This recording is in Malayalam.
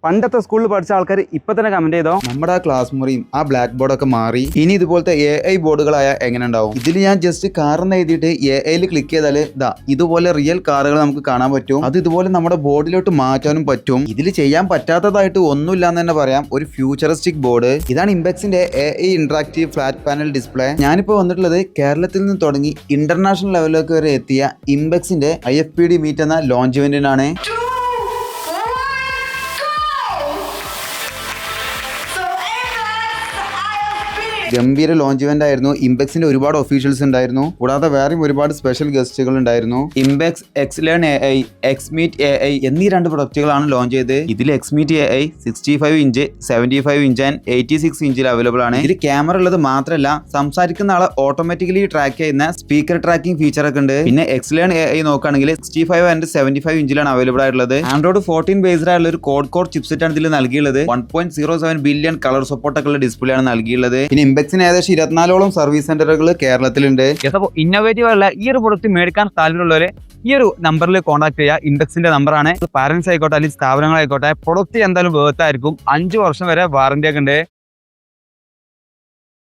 പണ്ടത്തെ സ്കൂളിൽ പഠിച്ച ആൾക്കാർ ഇപ്പൊ തന്നെ കമന്റ് ചെയ്തോ. നമ്മുടെ ആ ക്ലാസ് മുറിയും ആ ബ്ലാക്ക് ബോർഡൊക്കെ മാറി ഇനി ഇതുപോലത്തെ AI ബോർഡുകളായ എങ്ങനെ ഉണ്ടാവും? ഇതിൽ ഞാൻ ജസ്റ്റ് കാറെന്ന് എഴുതിയിട്ട് AI ക്ലിക്ക് ചെയ്താൽ ഇതുപോലെ റിയൽ കാറുകൾ നമുക്ക് കാണാൻ പറ്റും. അത് ഇതുപോലെ നമ്മുടെ ബോർഡിലോട്ട് മാറ്റാനും പറ്റും. ഇതിൽ ചെയ്യാൻ പറ്റാത്തതായിട്ട് ഒന്നുമില്ല എന്ന് തന്നെ പറയാം. ഒരു ഫ്യൂച്ചറിസ്റ്റിക് ബോർഡ്. ഇതാണ് ഇംപെക്സിന്റെ AI interactive flat panel display. ഞാനിപ്പോൾ വന്നിട്ടുള്ളത് കേരളത്തിൽ നിന്ന് തുടങ്ങി ഇന്റർനാഷണൽ ലെവലിലേക്ക് വരെ എത്തിയ ഇംപെക്സിന്റെ IFPD മീറ്റ് എന്ന ലോഞ്ച് ഇവന്റിനാണ്. ഗംഭീര ലോഞ്ച് ഇവന്റ് ആയിരുന്നു. ഇംപെക്സിന്റെ ഒരുപാട് ഒഫീഷ്യൽസ് ഉണ്ടായിരുന്നു. കൂടാതെ വേറെയും ഒരുപാട് സ്പെഷ്യൽ ഗസ്റ്റുകൾ ഉണ്ടായിരുന്നു. Impex XLearn AI, XMeet AI എന്നീ 2 പ്രൊഡക്റ്റുകളാണ് ലോഞ്ച് ചെയ്ത്. ഇതിൽ XMeet AI 65 inch, 75 inch and 86 ഇഞ്ചിൽ അവൈലബിൾ ആണ്. ഇതിൽ ക്യാമറ ഉള്ളത് മാത്രമല്ല, സംസാരിക്കുന്ന ആളെ ഓട്ടോമാറ്റിക്കലി ട്രാക്ക് ചെയ്യുന്ന സ്പീക്കർ ട്രാക്കിംഗ് ഫീച്ചർ ഒക്കെ ഉണ്ട്. പിന്നെ XLearn AI നോക്കുകയാണെങ്കിൽ 65 ആൻഡ് 75 ഇഞ്ചിലാണ് അവൈലബിൾ ആയിട്ടുള്ളത്. Android 14 ബേസ്ഡ് ആയിട്ടുള്ള ഒരു കോർ ചിപ്സെറ്റ് ആണ് ഇതിൽ നൽകിയുള്ളത്. 1.07 ബില്യൺ കളർ സപ്പോർട്ട് ഒക്കെ ഉള്ള ഡിസ്പ്ലേ ആണ് നൽകിയുള്ളത്. പിന്നെ ഇംപെക്സിന് ഏകദേശം 24ഓളം സർവീസ് സെന്ററുകൾ കേരളത്തിലുണ്ട്. ഇന്നോവേറ്റീവ് ആയുള്ള ഈ ഒരു പ്രൊഡക്റ്റ് മേടിക്കാൻ താല്പര്യമുള്ളവരെ ഈ ഒരു നമ്പറിൽ കോൺടാക്ട് ചെയ്യുക. ഇംപെക്സിന്റെ നമ്പറാണ്. പാരന്റ്സ് ആയിക്കോട്ടെ അല്ലെങ്കിൽ സ്ഥാപനങ്ങളായിക്കോട്ടെ, പ്രൊഡക്റ്റ് എന്തായാലും വേർത്തായിരിക്കും. 5 വർഷം വരെ വാറന്റി ഒക്കെ ഉണ്ട്.